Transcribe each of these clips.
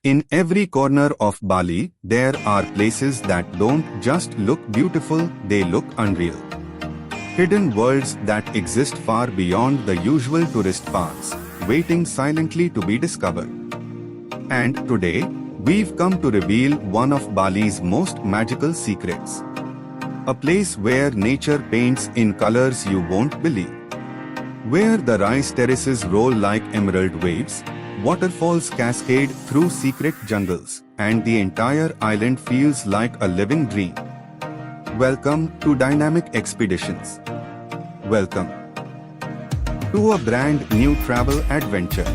In every corner of Bali, there are places that don't just look beautiful, they look unreal. Hidden worlds that exist far beyond the usual tourist paths, waiting silently to be discovered. And today, we've come to reveal one of Bali's most magical secrets. A place where nature paints in colors you won't believe. Where the rice terraces roll like emerald waves, waterfalls cascade through secret jungles, and the entire island feels like a living dream. Welcome to Dynamic Expeditions. Welcome to a brand new travel adventure.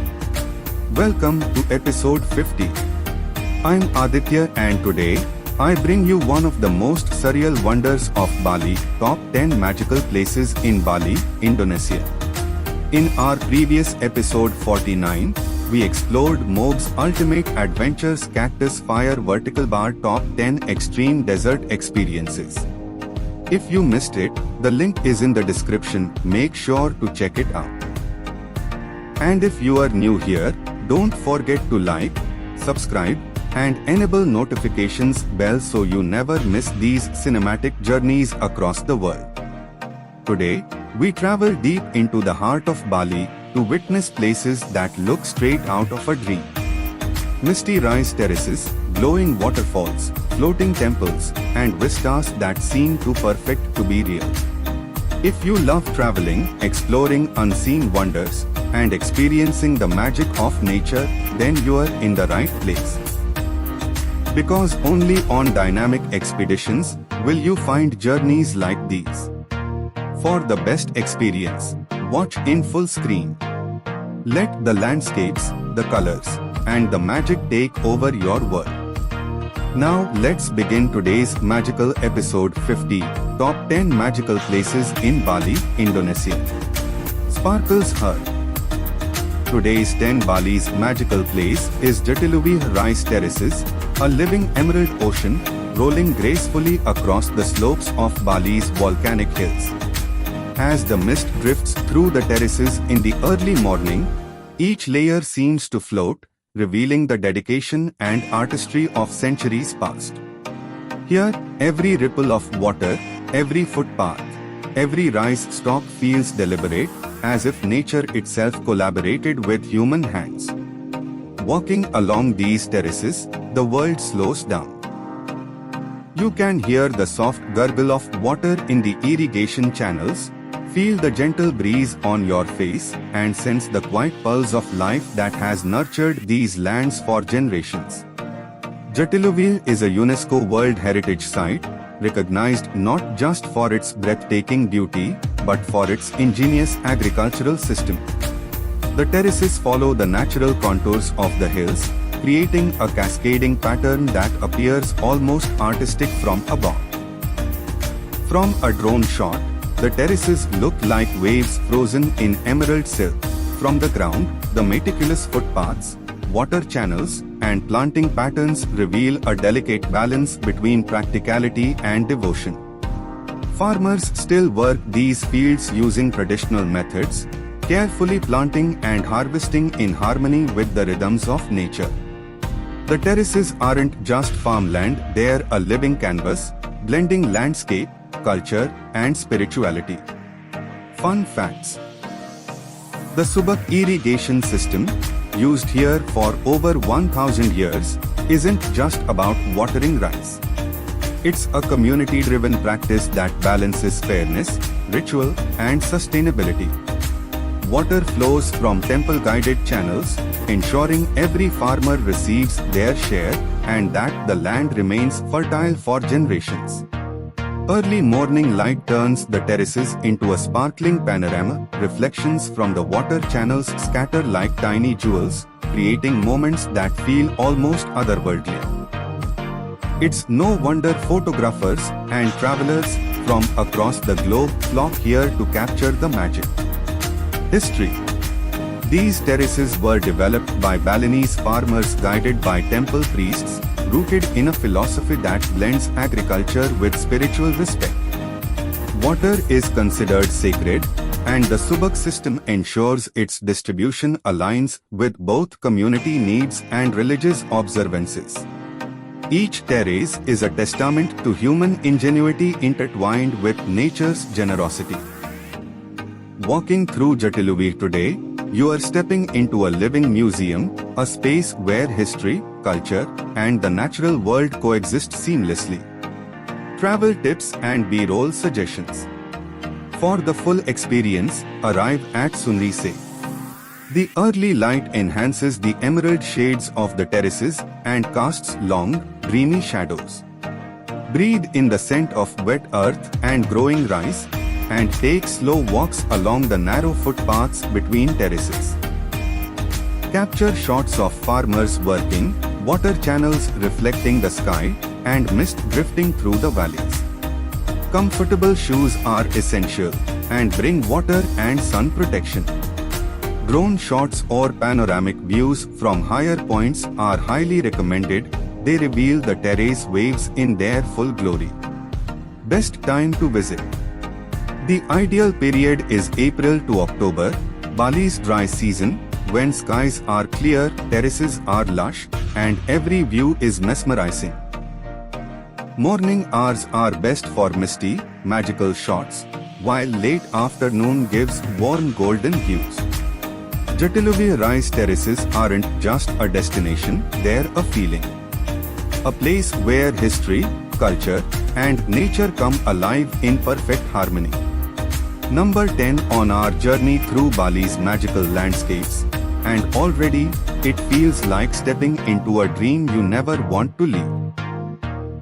Welcome to episode 50. I'm Aditya, and today, I bring you one of the most surreal wonders of Bali, top 10 magical places in Bali, Indonesia. In our previous episode 49, we explored Mog's Ultimate Adventures Cactus Fire Vertical Bar Top 10 Extreme Desert Experiences. If you missed it, the link is in the description, make sure to check it out. And if you are new here, don't forget to like, subscribe, and enable notifications bell so you never miss these cinematic journeys across the world. Today, we travel deep into the heart of Bali to witness places that look straight out of a dream. Misty rice terraces, glowing waterfalls, floating temples, and vistas that seem too perfect to be real. If you love traveling, exploring unseen wonders, and experiencing the magic of nature, then you are in the right place. Because only on Dynamic Expeditions will you find journeys like these. For the best experience, watch in full screen. Let the landscapes, the colors, and the magic take over your world. Now let's begin today's magical episode 50, Top 10 Magical Places in Bali, Indonesia. Sparkles Heart. Today's 10 Bali's magical place is Jatiluwih Rice Terraces, a living emerald ocean, rolling gracefully across the slopes of Bali's volcanic hills. As the mist drifts through the terraces in the early morning, each layer seems to float, revealing the dedication and artistry of centuries past. Here, every ripple of water, every footpath, every rice stalk feels deliberate, as if nature itself collaborated with human hands. Walking along these terraces, the world slows down. You can hear the soft gurgle of water in the irrigation channels, feel the gentle breeze on your face, and sense the quiet pulse of life that has nurtured these lands for generations. Jatiluwih is a UNESCO World Heritage Site, recognized not just for its breathtaking beauty, but for its ingenious agricultural system. The terraces follow the natural contours of the hills, creating a cascading pattern that appears almost artistic from above. From a drone shot, the terraces look like waves frozen in emerald silk. From the ground, the meticulous footpaths, water channels, and planting patterns reveal a delicate balance between practicality and devotion. Farmers still work these fields using traditional methods, carefully planting and harvesting in harmony with the rhythms of nature. The terraces aren't just farmland, they're a living canvas, blending landscape, culture, and spirituality. Fun facts. The Subak irrigation system, used here for over 1,000 years, isn't just about watering rice. It's a community-driven practice that balances fairness, ritual, and sustainability. Water flows from temple-guided channels, ensuring every farmer receives their share and that the land remains fertile for generations. Early morning light turns the terraces into a sparkling panorama, reflections from the water channels scatter like tiny jewels, creating moments that feel almost otherworldly. It's no wonder photographers and travelers from across the globe flock here to capture the magic. History. These terraces were developed by Balinese farmers guided by temple priests, rooted in a philosophy that blends agriculture with spiritual respect. Water is considered sacred, and the Subak system ensures its distribution aligns with both community needs and religious observances. Each terrace is a testament to human ingenuity intertwined with nature's generosity. Walking through Jatiluvi today, you are stepping into a living museum, a space where history, culture, and the natural world coexist seamlessly. Travel tips and B-roll suggestions. For the full experience, arrive at Sunrise. The early light enhances the emerald shades of the terraces and casts long, dreamy shadows. Breathe in the scent of wet earth and growing rice, and take slow walks along the narrow footpaths between terraces. Capture shots of farmers working, water channels reflecting the sky, and mist drifting through the valleys. Comfortable shoes are essential, and bring water and sun protection. Drone shots or panoramic views from higher points are highly recommended. They reveal the terrace waves in their full glory. Best time to visit. The ideal period is April to October, Bali's dry season, when skies are clear, terraces are lush, and every view is mesmerizing. Morning hours are best for misty, magical shots, while late afternoon gives warm golden hues. Jatiluvi rice terraces aren't just a destination, they're a feeling. A place where history, culture, and nature come alive in perfect harmony. Number 10 on our journey through Bali's magical landscapes, and already, it feels like stepping into a dream you never want to leave.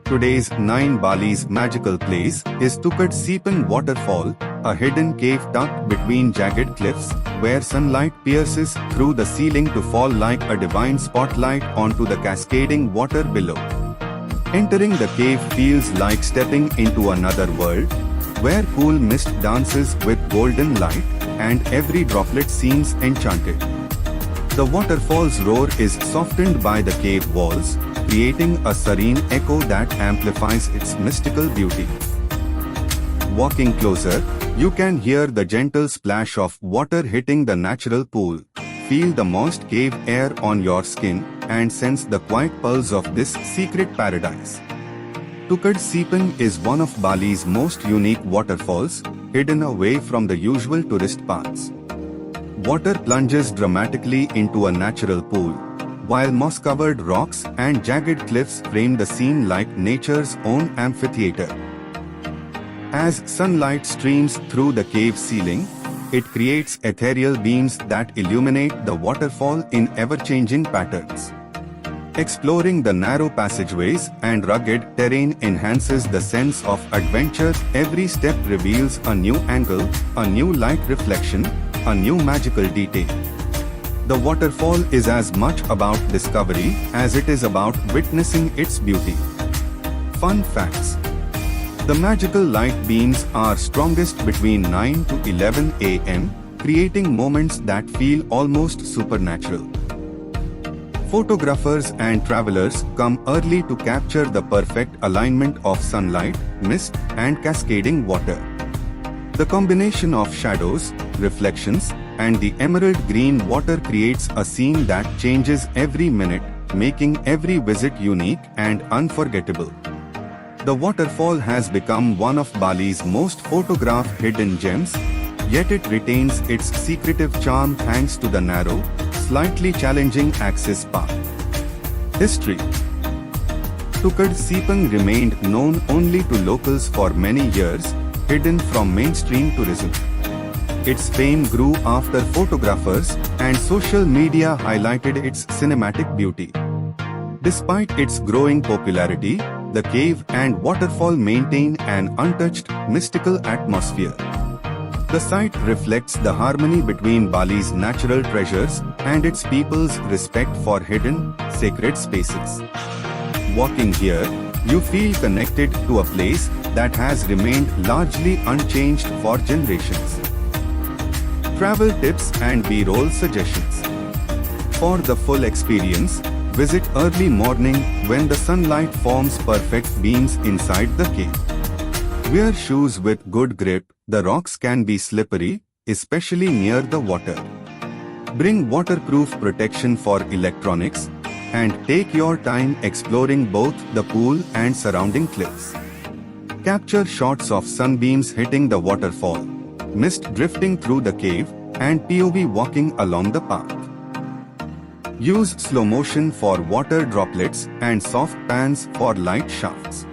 Today's 9 Bali's magical place is Tukad Sipan Waterfall, a hidden cave tucked between jagged cliffs, where sunlight pierces through the ceiling to fall like a divine spotlight onto the cascading water below. Entering the cave feels like stepping into another world, where cool mist dances with golden light, and every droplet seems enchanted. The waterfall's roar is softened by the cave walls, creating a serene echo that amplifies its mystical beauty. Walking closer, you can hear the gentle splash of water hitting the natural pool, feel the moist cave air on your skin, and sense the quiet pulse of this secret paradise. Tukad Sipan is one of Bali's most unique waterfalls, hidden away from the usual tourist paths. Water plunges dramatically into a natural pool, while moss-covered rocks and jagged cliffs frame the scene like nature's own amphitheater. As sunlight streams through the cave ceiling, it creates ethereal beams that illuminate the waterfall in ever-changing patterns. Exploring the narrow passageways and rugged terrain enhances the sense of adventure. Every step reveals a new angle, a new light reflection, a new magical detail. The waterfall is as much about discovery as it is about witnessing its beauty. Fun facts. The magical light beams are strongest between 9 to 11 a.m., creating moments that feel almost supernatural. Photographers and travelers come early to capture the perfect alignment of sunlight, mist, and cascading water. The combination of shadows, reflections, and the emerald green water creates a scene that changes every minute, making every visit unique and unforgettable. The waterfall has become one of Bali's most photographed hidden gems, yet it retains its secretive charm thanks to the narrow, slightly challenging access path. History. Tukad Sipan remained known only to locals for many years, hidden from mainstream tourism. Its fame grew after photographers and social media highlighted its cinematic beauty. Despite its growing popularity, the cave and waterfall maintain an untouched, mystical atmosphere. The site reflects the harmony between Bali's natural treasures and its people's respect for hidden, sacred spaces. Walking here, you feel connected to a place that has remained largely unchanged for generations. Travel tips and B-roll suggestions. For the full experience, visit early morning when the sunlight forms perfect beams inside the cave. Wear shoes with good grip. The rocks can be slippery, especially near the water. Bring waterproof protection for electronics and take your time exploring both the pool and surrounding cliffs. Capture shots of sunbeams hitting the waterfall, mist drifting through the cave, and POV walking along the path. Use slow motion for water droplets and soft pans for light shafts.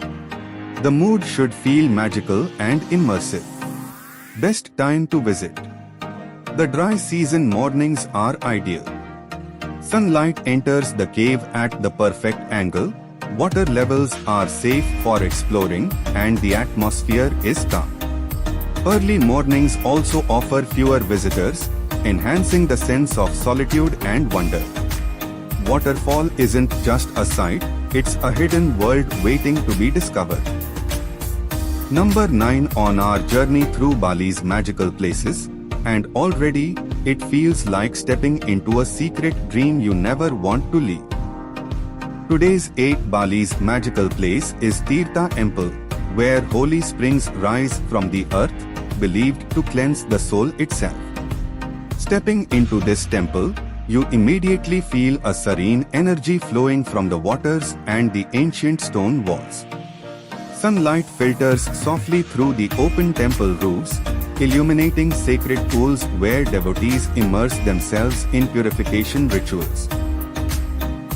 The mood should feel magical and immersive. Best time to visit. The dry season mornings are ideal. Sunlight enters the cave at the perfect angle, water levels are safe for exploring, and the atmosphere is calm. Early mornings also offer fewer visitors, enhancing the sense of solitude and wonder. Waterfall isn't just a sight, it's a hidden world waiting to be discovered. Number 9 on our journey through Bali's magical places, and already, it feels like stepping into a secret dream you never want to leave. Today's 8 Bali's magical place is Tirtha Temple, where holy springs rise from the earth, believed to cleanse the soul itself. Stepping into this temple, you immediately feel a serene energy flowing from the waters and the ancient stone walls. Sunlight filters softly through the open temple roofs, illuminating sacred pools where devotees immerse themselves in purification rituals.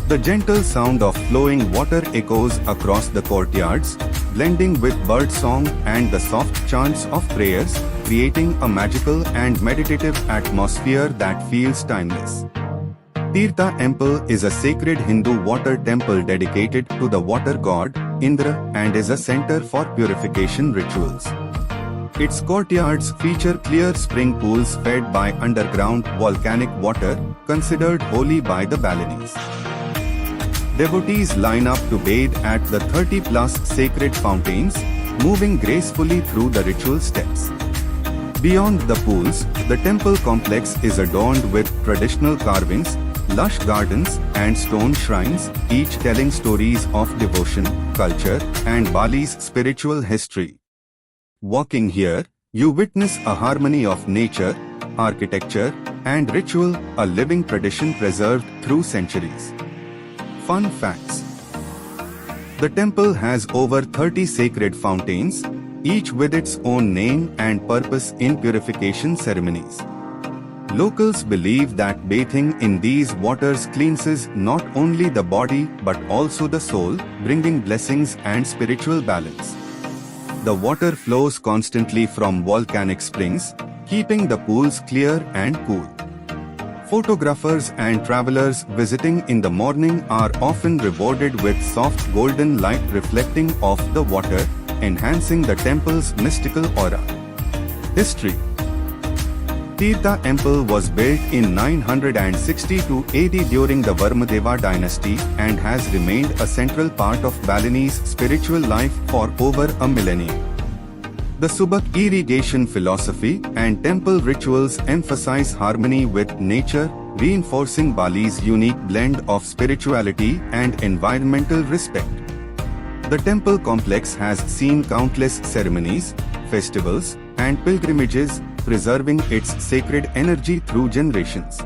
The gentle sound of flowing water echoes across the courtyards, blending with bird song and the soft chants of prayers, creating a magical and meditative atmosphere that feels timeless. Tirtha Temple is a sacred Hindu water temple dedicated to the water god, Indra, and is a center for purification rituals. Its courtyards feature clear spring pools fed by underground volcanic water, considered holy by the Balinese. Devotees line up to bathe at the 30-plus sacred fountains, moving gracefully through the ritual steps. Beyond the pools, the temple complex is adorned with traditional carvings, lush gardens, and stone shrines, each telling stories of devotion, culture, and Bali's spiritual history. Walking here, you witness a harmony of nature, architecture, and ritual, a living tradition preserved through centuries. Fun facts. The temple has over 30 sacred fountains, each with its own name and purpose in purification ceremonies. Locals believe that bathing in these waters cleanses not only the body but also the soul, bringing blessings and spiritual balance. The water flows constantly from volcanic springs, keeping the pools clear and cool. Photographers and travelers visiting in the morning are often rewarded with soft golden light reflecting off the water, enhancing the temple's mystical aura. History. Tirtha Temple was built in 962 AD during the Varmadeva dynasty and has remained a central part of Balinese spiritual life for over a millennium. The Subak irrigation philosophy and temple rituals emphasize harmony with nature, reinforcing Bali's unique blend of spirituality and environmental respect. The temple complex has seen countless ceremonies, festivals, and pilgrimages, preserving its sacred energy through generations.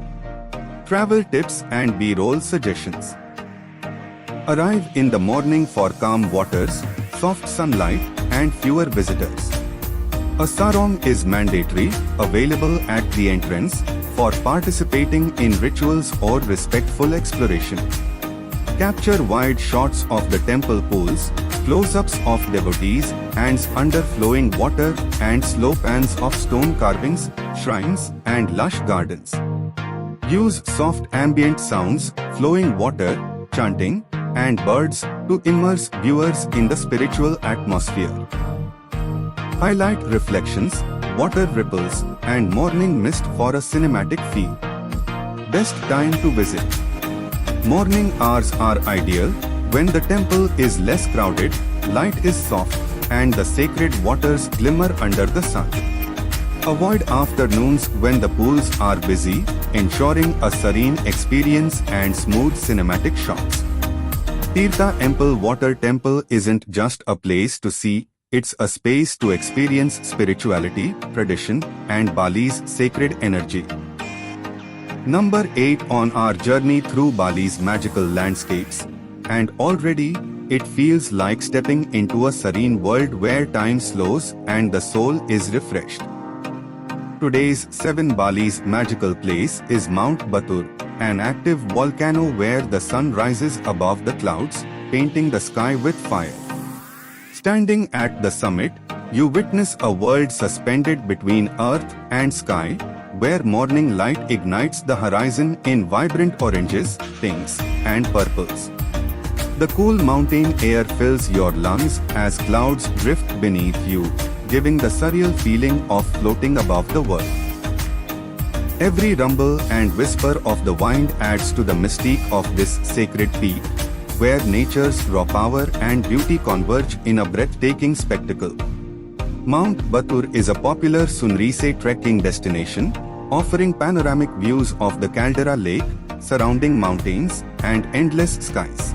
Travel tips and B-roll suggestions. Arrive in the morning for calm waters, soft sunlight, and fewer visitors. A sarong is mandatory, available at the entrance, for participating in rituals or respectful exploration. Capture wide shots of the temple pools, close-ups of devotees, hands under flowing water, and slow pans of stone carvings, shrines, and lush gardens. Use soft ambient sounds, flowing water, chanting, and birds to immerse viewers in the spiritual atmosphere. Highlight reflections, water ripples, and morning mist for a cinematic feel. Best time to visit. Morning hours are ideal, when the temple is less crowded, light is soft, and the sacred waters glimmer under the sun. Avoid afternoons when the pools are busy, ensuring a serene experience and smooth cinematic shots. Tirtha Temple Water Temple isn't just a place to see, It's a space to experience spirituality, tradition, and Bali's sacred energy. Number 8 on our journey through Bali's magical landscapes. And already, it feels like stepping into a serene world where time slows and the soul is refreshed. Today's 7 Bali's magical place is Mount Batur, an active volcano where the sun rises above the clouds, painting the sky with fire. Standing at the summit, you witness a world suspended between earth and sky, where morning light ignites the horizon in vibrant oranges, pinks, and purples. The cool mountain air fills your lungs as clouds drift beneath you, giving the surreal feeling of floating above the world. Every rumble and whisper of the wind adds to the mystique of this sacred peak, where nature's raw power and beauty converge in a breathtaking spectacle. Mount Batur is a popular Sunrise trekking destination, offering panoramic views of the Caldera Lake, surrounding mountains, and endless skies.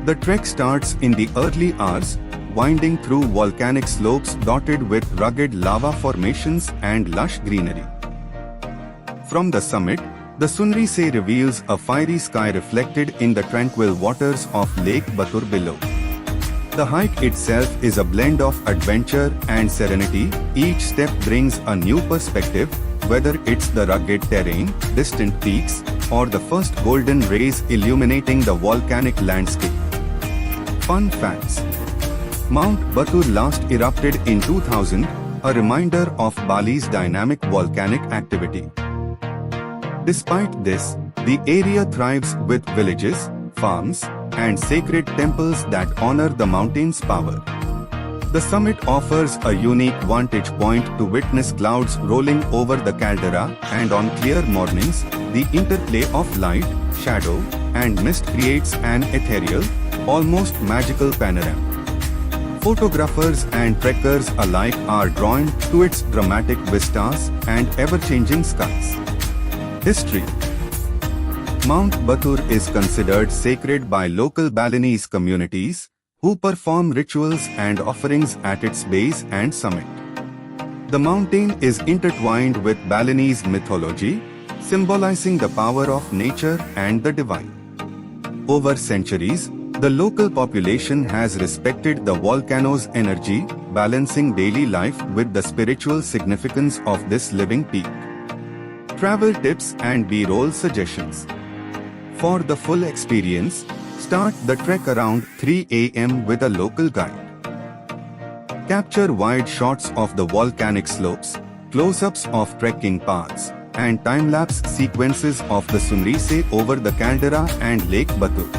The trek starts in the early hours, winding through volcanic slopes dotted with rugged lava formations and lush greenery. From the summit, the Sunrise reveals a fiery sky reflected in the tranquil waters of Lake Batur below. The hike itself is a blend of adventure and serenity. Each step brings a new perspective, whether it's the rugged terrain, distant peaks, or the first golden rays illuminating the volcanic landscape. Fun facts: Mount Batur last erupted in 2000, a reminder of Bali's dynamic volcanic activity. Despite this, the area thrives with villages, farms, and sacred temples that honor the mountain's power. The summit offers a unique vantage point to witness clouds rolling over the caldera, and on clear mornings, the interplay of light, shadow, and mist creates an ethereal, almost magical panorama. Photographers and trekkers alike are drawn to its dramatic vistas and ever-changing skies. History: Mount Batur is considered sacred by local Balinese communities, who perform rituals and offerings at its base and summit. The mountain is intertwined with Balinese mythology, symbolizing the power of nature and the divine. Over centuries, the local population has respected the volcano's energy, balancing daily life with the spiritual significance of this living peak. Travel tips and B-roll suggestions. For the full experience, start the trek around 3 a.m. with a local guide. Capture wide shots of the volcanic slopes, close-ups of trekking paths, and time-lapse sequences of the Sunrise over the caldera and Lake Batur.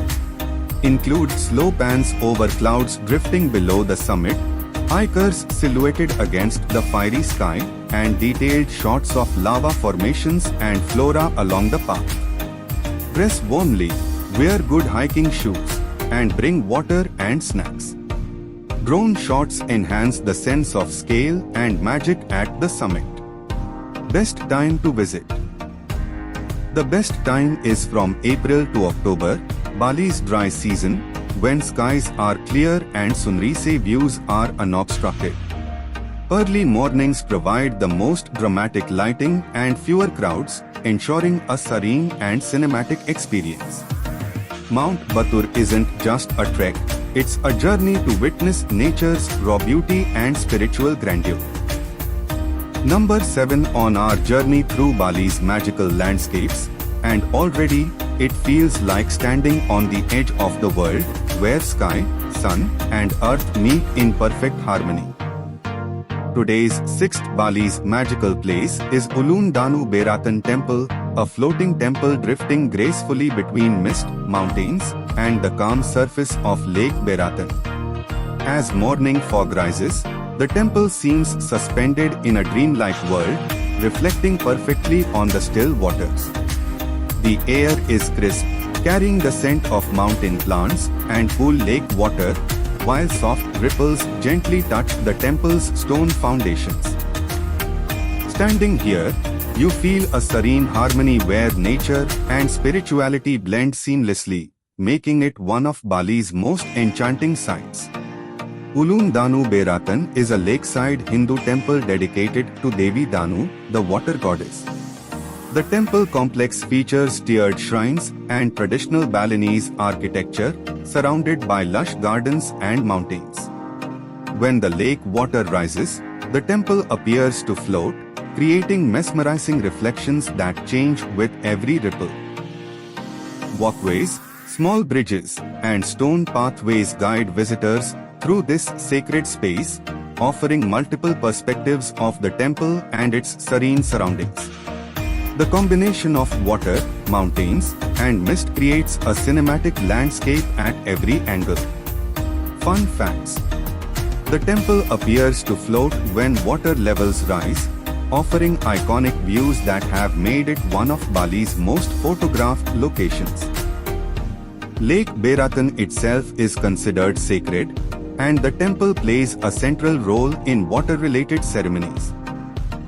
Include slow pans over clouds drifting below the summit, hikers silhouetted against the fiery sky, and detailed shots of lava formations and flora along the path. Dress warmly, wear good hiking shoes, and bring water and snacks. Drone shots enhance the sense of scale and magic at the summit. Best time to visit. The best time is from April to October, Bali's dry season, when skies are clear and Sunrise views are unobstructed. Early mornings provide the most dramatic lighting and fewer crowds, ensuring a serene and cinematic experience. Mount Batur isn't just a trek, it's a journey to witness nature's raw beauty and spiritual grandeur. Number 7 on our journey through Bali's magical landscapes, and already, it feels like standing on the edge of the world, where sky, sun, and earth meet in perfect harmony. Today's 6th Bali's magical place is Uluwandanu Beratan Temple, a floating temple drifting gracefully between mist, mountains, and the calm surface of Lake Beratan. As morning fog rises, the temple seems suspended in a dreamlike world, reflecting perfectly on the still waters. The air is crisp, carrying the scent of mountain plants and cool lake water, while soft ripples gently touch the temple's stone foundations. Standing here, you feel a serene harmony where nature and spirituality blend seamlessly, making it one of Bali's most enchanting sights. Ulun Danu Beratan is a lakeside Hindu temple dedicated to Devi Danu, the water goddess. The temple complex features tiered shrines and traditional Balinese architecture, surrounded by lush gardens and mountains. When the lake water rises, the temple appears to float, creating mesmerizing reflections that change with every ripple. Walkways, small bridges, and stone pathways guide visitors through this sacred space, offering multiple perspectives of the temple and its serene surroundings. The combination of water, mountains, and mist creates a cinematic landscape at every angle. Fun facts: the temple appears to float when water levels rise, offering iconic views that have made it one of Bali's most photographed locations. Lake Beratan itself is considered sacred, and the temple plays a central role in water-related ceremonies.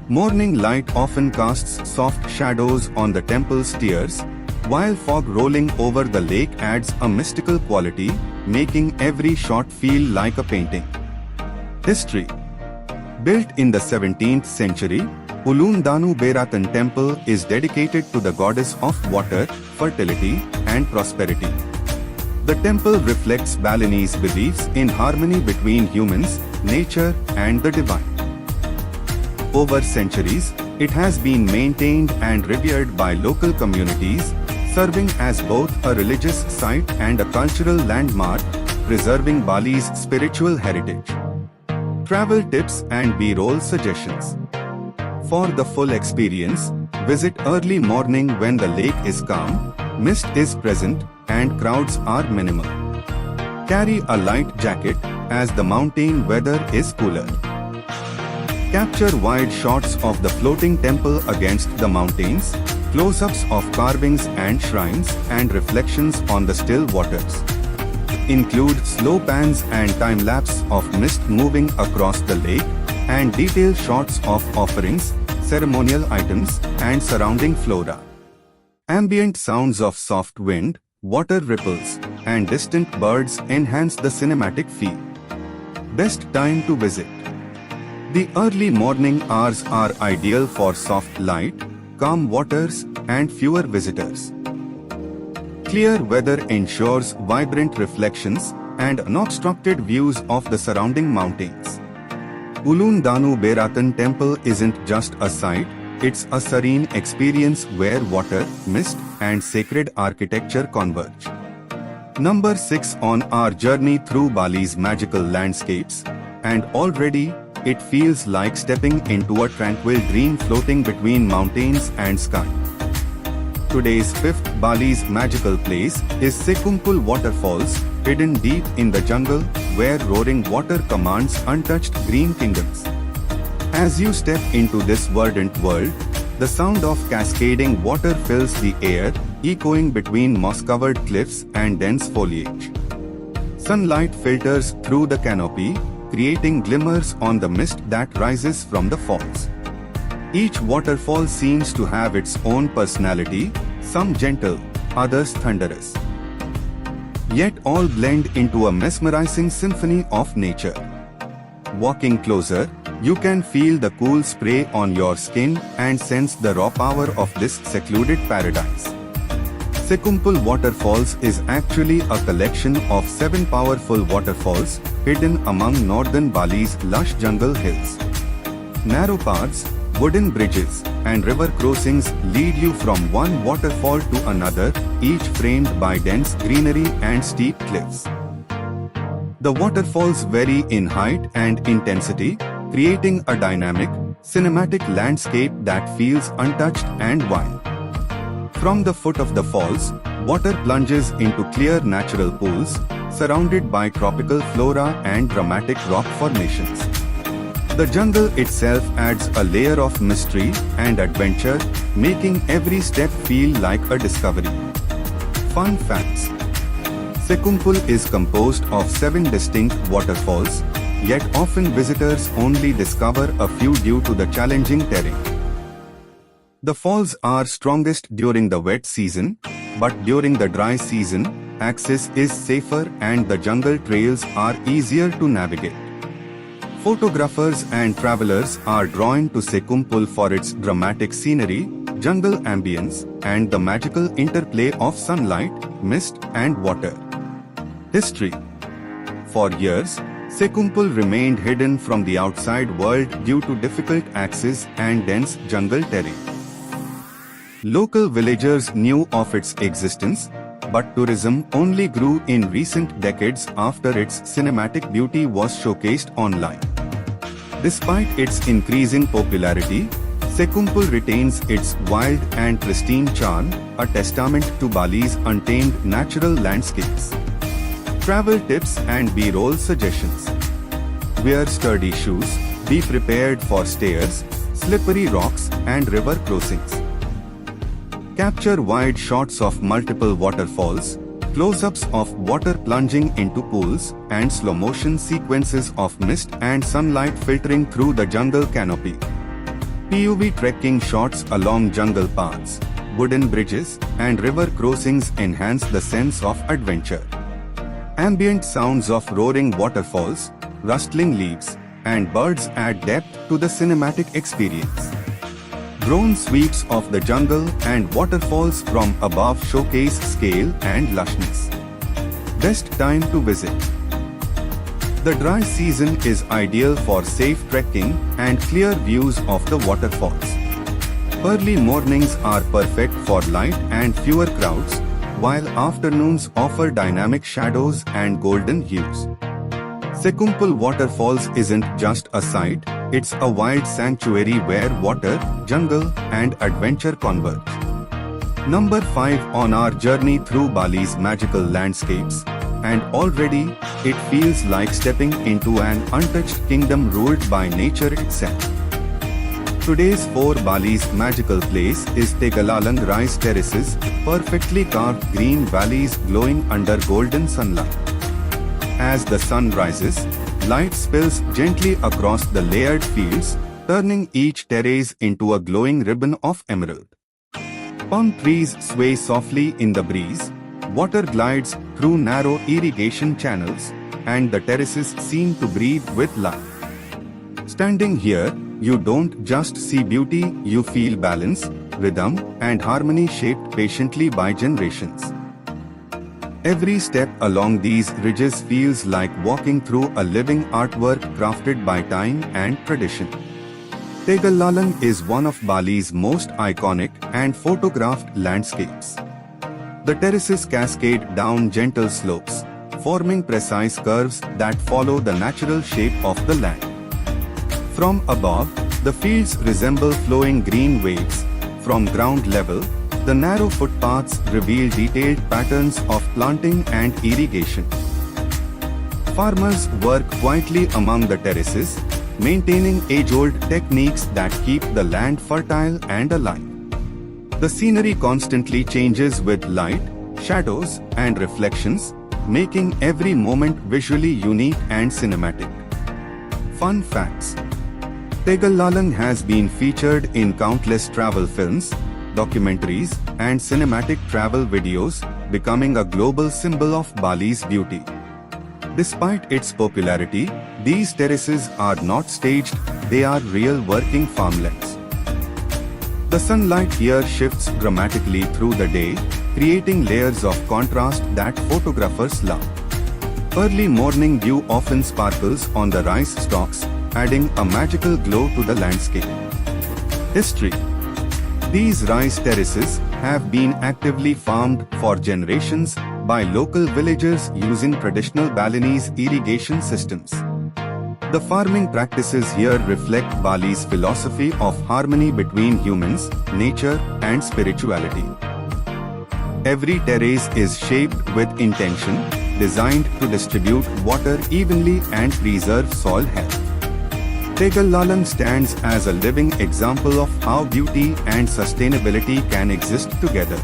Morning light often casts soft shadows on the temple's stairs, while fog rolling over the lake adds a mystical quality, making every shot feel like a painting. History: built in the 17th century, Ulun Danu Beratan Temple is dedicated to the goddess of water, fertility, and prosperity. The temple reflects Balinese beliefs in harmony between humans, nature, and the divine. Over centuries, it has been maintained and revered by local communities, serving as both a religious site and a cultural landmark, preserving Bali's spiritual heritage. Travel tips and B-roll suggestions. For the full experience, visit early morning when the lake is calm, mist is present, and crowds are minimal. Carry a light jacket, as the mountain weather is cooler. Capture wide shots of the floating temple against the mountains, close-ups of carvings and shrines, and reflections on the still waters. Include slow pans and time-lapse of mist moving across the lake, and detailed shots of offerings, ceremonial items, and surrounding flora. Ambient sounds of soft wind, water ripples, and distant birds enhance the cinematic feel. Best time to visit: the early morning hours are ideal for soft light, calm waters, and fewer visitors. Clear weather ensures vibrant reflections and unobstructed views of the surrounding mountains. Ulun Danu Beratan Temple isn't just a site, it's a serene experience where water, mist, and sacred architecture converge. Number 6 on our journey through Bali's magical landscapes, and already, it feels like stepping into a tranquil dream floating between mountains and sky. Today's fifth Bali's magical place is Sekumpul Waterfalls, hidden deep in the jungle, where roaring water commands untouched green kingdoms. As you step into this verdant world, the sound of cascading water fills the air, echoing between moss-covered cliffs and dense foliage. Sunlight filters through the canopy, creating glimmers on the mist that rises from the falls. Each waterfall seems to have its own personality, some gentle, others thunderous. Yet all blend into a mesmerizing symphony of nature. Walking closer, you can feel the cool spray on your skin and sense the raw power of this secluded paradise. Sekumpul Waterfalls is actually a collection of 7 powerful waterfalls hidden among northern Bali's lush jungle hills. Narrow paths, wooden bridges, and river crossings lead you from one waterfall to another, each framed by dense greenery and steep cliffs. The waterfalls vary in height and intensity, creating a dynamic, cinematic landscape that feels untouched and wild. From the foot of the falls, water plunges into clear natural pools, surrounded by tropical flora and dramatic rock formations. The jungle itself adds a layer of mystery and adventure, making every step feel like a discovery. Fun facts: Sekumpul is composed of 7 distinct waterfalls, yet often visitors only discover a few due to the challenging terrain. The falls are strongest during the wet season, but during the dry season, access is safer and the jungle trails are easier to navigate. Photographers and travelers are drawn to Sekumpul for its dramatic scenery, jungle ambience, and the magical interplay of sunlight, mist, and water. History. For years, Sekumpul remained hidden from the outside world due to difficult access and dense jungle terrain. Local villagers knew of its existence, but tourism only grew in recent decades after its cinematic beauty was showcased online. Despite its increasing popularity, Sekumpul retains its wild and pristine charm, a testament to Bali's untamed natural landscapes. Travel tips and B-roll suggestions. Wear sturdy shoes, be prepared for stairs, slippery rocks and river crossings. Capture wide shots of multiple waterfalls, close-ups of water plunging into pools, and slow-motion sequences of mist and sunlight filtering through the jungle canopy. POV trekking shots along jungle paths, wooden bridges, and river crossings enhance the sense of adventure. Ambient sounds of roaring waterfalls, rustling leaves, and birds add depth to the cinematic experience. Drone sweeps of the jungle and waterfalls from above showcase scale and lushness. Best time to visit. The dry season is ideal for safe trekking and clear views of the waterfalls. Early mornings are perfect for light and fewer crowds, while afternoons offer dynamic shadows and golden hues. Sekumpul Waterfalls isn't just a sight, it's a wild sanctuary where water, jungle, and adventure converge. Number 5 on our journey through Bali's magical landscapes, and already, it feels like stepping into an untouched kingdom ruled by nature itself. Today's for Bali's magical place is Tegalalang rice terraces, perfectly carved green valleys glowing under golden sunlight. As the sun rises, light spills gently across the layered fields, turning each terrace into a glowing ribbon of emerald. Palm trees sway softly in the breeze, water glides through narrow irrigation channels, and the terraces seem to breathe with life. Standing here, you don't just see beauty, you feel balance, rhythm, and harmony shaped patiently by generations. Every step along these ridges feels like walking through a living artwork crafted by time and tradition. Tegalalang is one of Bali's most iconic and photographed landscapes. The terraces cascade down gentle slopes, forming precise curves that follow the natural shape of the land. From above, the fields resemble flowing green waves. From ground level, the narrow footpaths reveal detailed patterns of planting and irrigation. Farmers work quietly among the terraces, maintaining age-old techniques that keep the land fertile and alive. The scenery constantly changes with light, shadows, and reflections, making every moment visually unique and cinematic. Fun facts. Tegalalang has been featured in countless travel films, documentaries, and cinematic travel videos, becoming a global symbol of Bali's beauty. Despite its popularity, these terraces are not staged, they are real working farmlands. The sunlight here shifts dramatically through the day, creating layers of contrast that photographers love. Early morning dew often sparkles on the rice stalks, adding a magical glow to the landscape. History. These rice terraces have been actively farmed for generations by local villagers using traditional Balinese irrigation systems. The farming practices here reflect Bali's philosophy of harmony between humans, nature, and spirituality. Every terrace is shaped with intention, designed to distribute water evenly and preserve soil health. Tegalalang stands as a living example of how beauty and sustainability can exist together.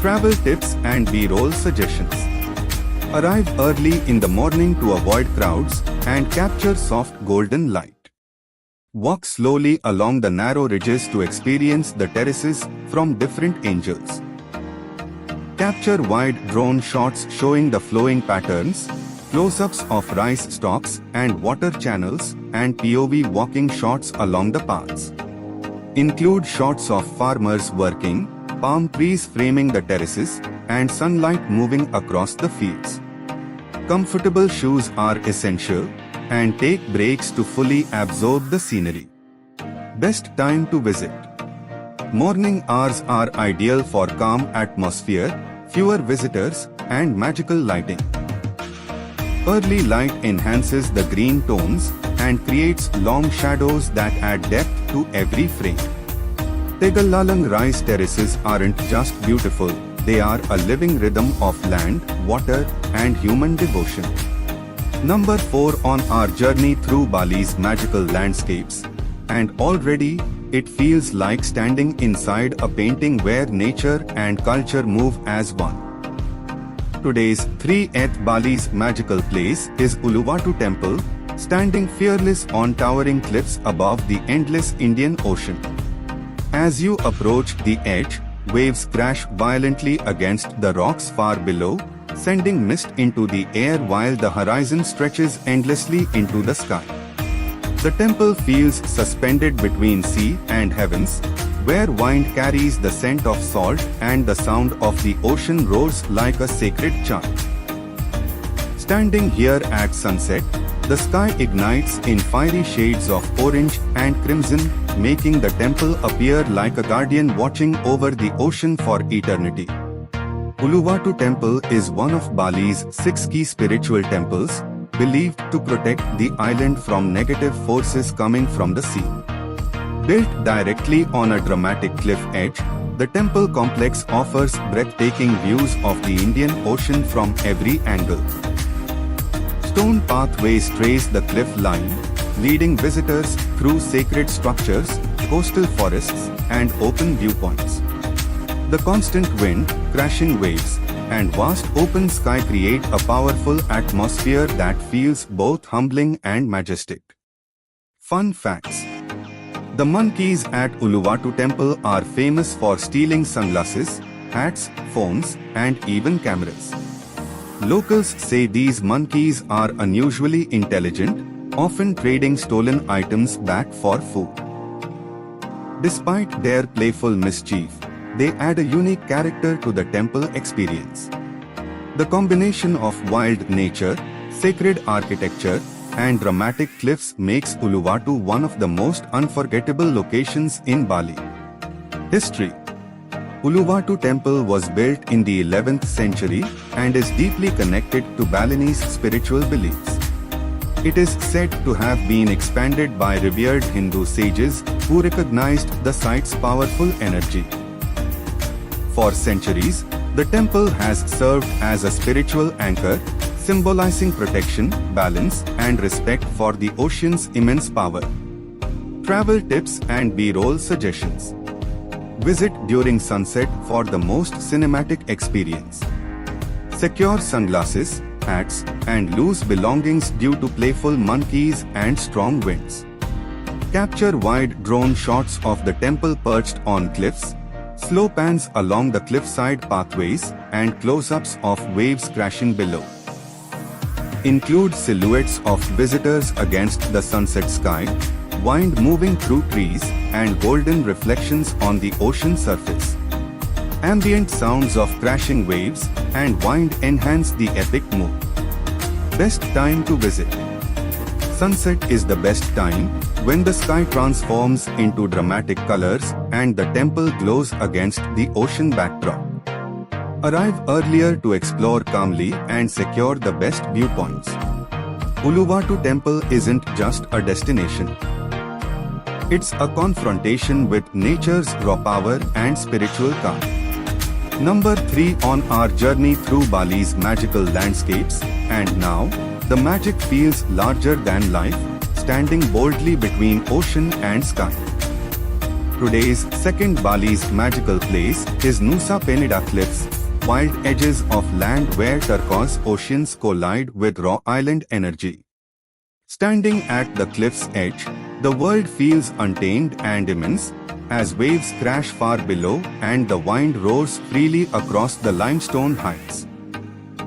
Travel tips and B-roll suggestions. Arrive early in the morning to avoid crowds and capture soft golden light. Walk slowly along the narrow ridges to experience the terraces from different angles. Capture wide drone shots showing the flowing patterns, close-ups of rice stalks and water channels, and POV walking shots along the paths. Include shots of farmers working, palm trees framing the terraces, and sunlight moving across the fields. Comfortable shoes are essential, and take breaks to fully absorb the scenery. Best time to visit. Morning hours are ideal for calm atmosphere, fewer visitors, and magical lighting. Early light enhances the green tones and creates long shadows that add depth to every frame. Tegalalang rice terraces aren't just beautiful, they are a living rhythm of land, water, and human devotion. Number 4 on our journey through Bali's magical landscapes, and already it feels like standing inside a painting where nature and culture move as one. Today's 3th Bali's magical place is Uluwatu Temple, standing fearless on towering cliffs above the endless Indian Ocean. As you approach the edge, waves crash violently against the rocks far below, sending mist into the air while the horizon stretches endlessly into the sky. The temple feels suspended between sea and heavens, where wind carries the scent of salt and the sound of the ocean roars like a sacred chant. Standing here at sunset, the sky ignites in fiery shades of orange and crimson, making the temple appear like a guardian watching over the ocean for eternity. Uluwatu Temple is one of Bali's 6 key spiritual temples, believed to protect the island from negative forces coming from the sea. Built directly on a dramatic cliff edge, the temple complex offers breathtaking views of the Indian Ocean from every angle. Stone pathways trace the cliff line, leading visitors through sacred structures, coastal forests, and open viewpoints. The constant wind, crashing waves, and vast open sky create a powerful atmosphere that feels both humbling and majestic. Fun facts. The monkeys at Uluwatu Temple are famous for stealing sunglasses, hats, phones, and even cameras. Locals say these monkeys are unusually intelligent, often trading stolen items back for food. Despite their playful mischief, they add a unique character to the temple experience. The combination of wild nature, sacred architecture, and dramatic cliffs makes Uluwatu one of the most unforgettable locations in Bali. History. Uluwatu Temple was built in the 11th century and is deeply connected to Balinese spiritual beliefs. It is said to have been expanded by revered Hindu sages who recognized the site's powerful energy. For centuries, the temple has served as a spiritual anchor, symbolizing protection, balance, and respect for the ocean's immense power. Travel tips and B-roll suggestions. Visit during sunset for the most cinematic experience. Secure sunglasses, hats, and loose belongings due to playful monkeys and strong winds. Capture wide drone shots of the temple perched on cliffs, slow pans along the cliffside pathways, and close-ups of waves crashing below. Include silhouettes of visitors against the sunset sky, wind moving through trees, and golden reflections on the ocean surface. Ambient sounds of crashing waves and wind enhance the epic mood. Best time to visit. Sunset is the best time, when the sky transforms into dramatic colors and the temple glows against the ocean backdrop. Arrive earlier to explore calmly and secure the best viewpoints. Uluwatu Temple isn't just a destination. It's a confrontation with nature's raw power and spiritual calm. Number 3 on our journey through Bali's magical landscapes, and now, the magic feels larger than life, standing boldly between ocean and sky. Today's second Bali's magical place is Nusa Penida Cliffs, wild edges of land where turquoise oceans collide with raw island energy. Standing at the cliff's edge, the world feels untamed and immense, as waves crash far below and the wind roars freely across the limestone heights.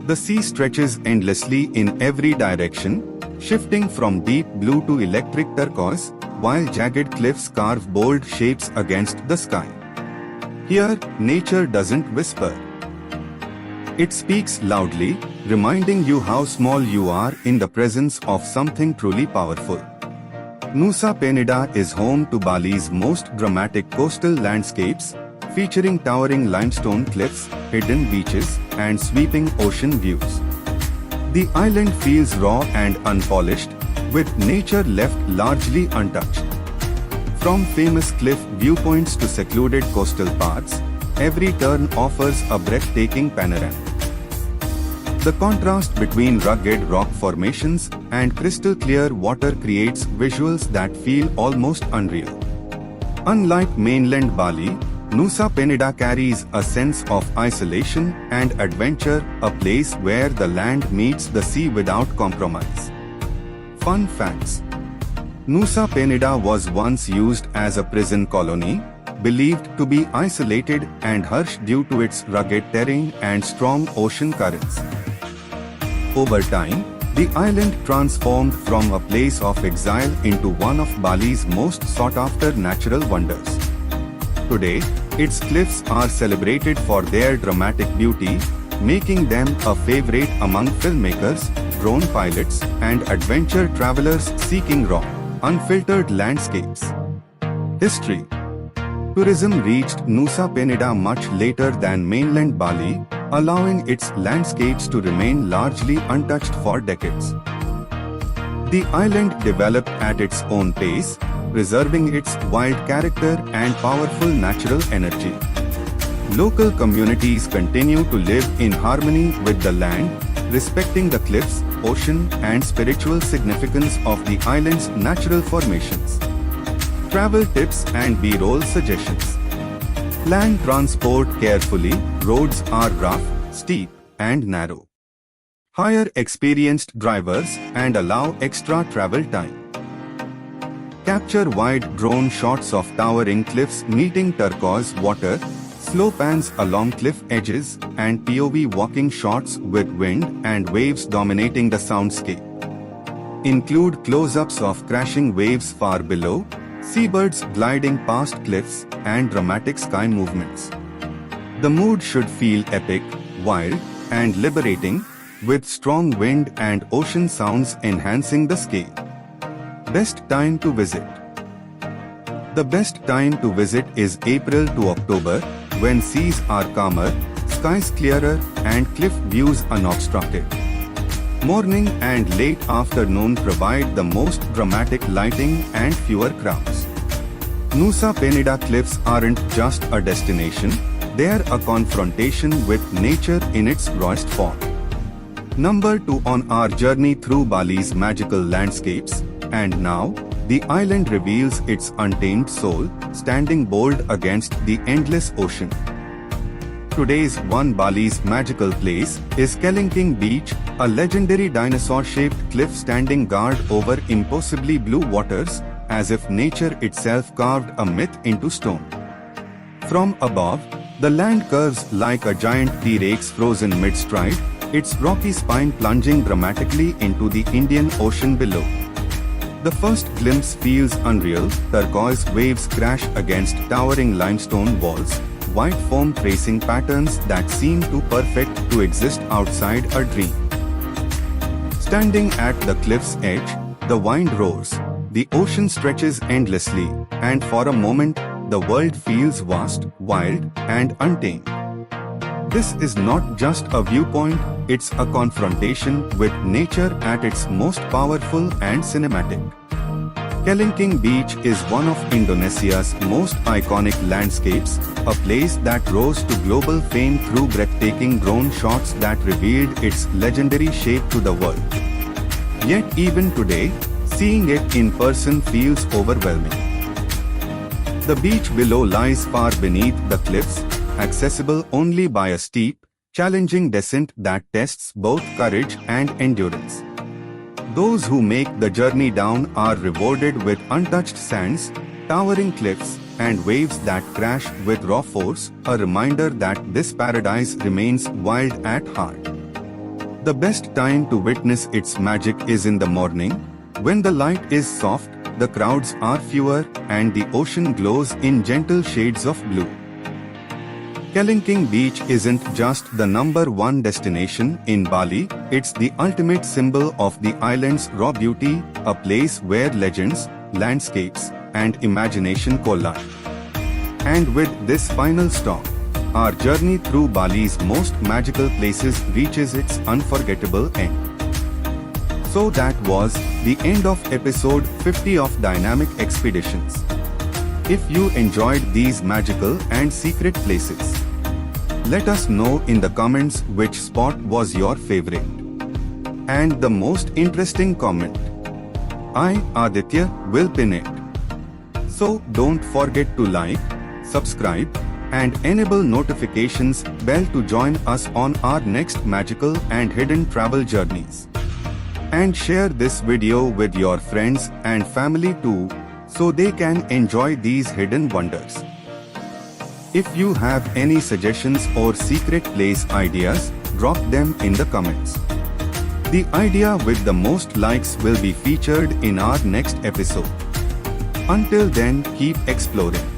The sea stretches endlessly in every direction, shifting from deep blue to electric turquoise, while jagged cliffs carve bold shapes against the sky. Here, nature doesn't whisper. It speaks loudly, reminding you how small you are in the presence of something truly powerful. Nusa Penida is home to Bali's most dramatic coastal landscapes, featuring towering limestone cliffs, hidden beaches, and sweeping ocean views. The island feels raw and unpolished, with nature left largely untouched. From famous cliff viewpoints to secluded coastal paths, every turn offers a breathtaking panorama. The contrast between rugged rock formations and crystal-clear water creates visuals that feel almost unreal. Unlike mainland Bali, Nusa Penida carries a sense of isolation and adventure, a place where the land meets the sea without compromise. Fun facts: Nusa Penida was once used as a prison colony, believed to be isolated and harsh due to its rugged terrain and strong ocean currents. Over time, the island transformed from a place of exile into one of Bali's most sought-after natural wonders. Today, its cliffs are celebrated for their dramatic beauty, making them a favorite among filmmakers, drone pilots, and adventure travelers seeking raw, unfiltered landscapes. History: tourism reached Nusa Penida much later than mainland Bali, allowing its landscapes to remain largely untouched for decades. The island developed at its own pace, preserving its wild character and powerful natural energy. Local communities continue to live in harmony with the land, respecting the cliffs, ocean, and spiritual significance of the island's natural formations. Travel tips and B-roll suggestions. Plan transport carefully, roads are rough, steep, and narrow. Hire experienced drivers and allow extra travel time. Capture wide drone shots of towering cliffs meeting turquoise water, slow pans along cliff edges, and POV walking shots with wind and waves dominating the soundscape. Include close-ups of crashing waves far below, seabirds gliding past cliffs, and dramatic sky movements. The mood should feel epic, wild, and liberating, with strong wind and ocean sounds enhancing the scale. Best time to visit. The best time to visit is April to October, when seas are calmer, skies clearer, and cliff views unobstructed. Morning and late afternoon provide the most dramatic lighting and fewer crowds. Nusa Penida cliffs aren't just a destination, they're a confrontation with nature in its rawest form. Number 2 on our journey through Bali's magical landscapes, and now, the island reveals its untamed soul, standing bold against the endless ocean. Today's one Bali's magical place is Kelingking Beach, a legendary dinosaur-shaped cliff standing guard over impossibly blue waters, as if nature itself carved a myth into stone. From above, the land curves like a giant T-Rex frozen mid-stride, its rocky spine plunging dramatically into the Indian Ocean below. The first glimpse feels unreal, turquoise waves crash against towering limestone walls, white foam tracing patterns that seem too perfect to exist outside a dream. Standing at the cliff's edge, the wind roars, the ocean stretches endlessly, and for a moment, the world feels vast, wild, and untamed. This is not just a viewpoint, it's a confrontation with nature at its most powerful and cinematic. Kelingking Beach is one of Indonesia's most iconic landscapes, a place that rose to global fame through breathtaking drone shots that revealed its legendary shape to the world. Yet even today, seeing it in person feels overwhelming. The beach below lies far beneath the cliffs, accessible only by a steep, challenging descent that tests both courage and endurance. Those who make the journey down are rewarded with untouched sands, towering cliffs, and waves that crash with raw force, a reminder that this paradise remains wild at heart. The best time to witness its magic is in the morning, when the light is soft, the crowds are fewer, and the ocean glows in gentle shades of blue. Kelingking Beach isn't just the #1 destination in Bali, it's the ultimate symbol of the island's raw beauty, a place where legends, landscapes, and imagination collide. And with this final stop, our journey through Bali's most magical places reaches its unforgettable end. So that was the end of episode 50 of Dynamic Expeditions. If you enjoyed these magical and secret places, let us know in the comments which spot was your favorite. And the most interesting comment, I, Aditya, will pin it. So don't forget to like, subscribe, and enable notifications bell to join us on our next magical and hidden travel journeys. And share this video with your friends and family too, so they can enjoy these hidden wonders. If you have any suggestions or secret place ideas, drop them in the comments. The idea with the most likes will be featured in our next episode. Until then, keep exploring.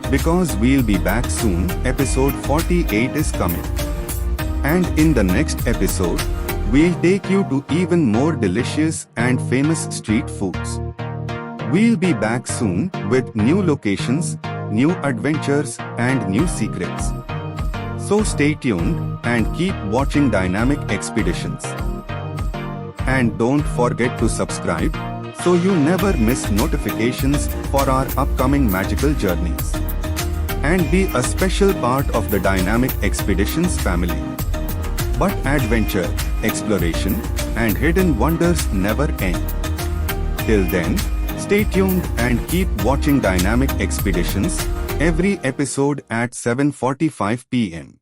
Because we'll be back soon, episode 48 is coming. And in the next episode, we'll take you to even more delicious and famous street foods. We'll be back soon with new locations, new adventures, and new secrets. So stay tuned and keep watching Dynamic Expeditions. And don't forget to subscribe, so you never miss notifications for our upcoming magical journeys. And be a special part of the Dynamic Expeditions family. But adventure, exploration, and hidden wonders never end. Till then, stay tuned and keep watching Dynamic Expeditions, every episode at 7:45 p.m.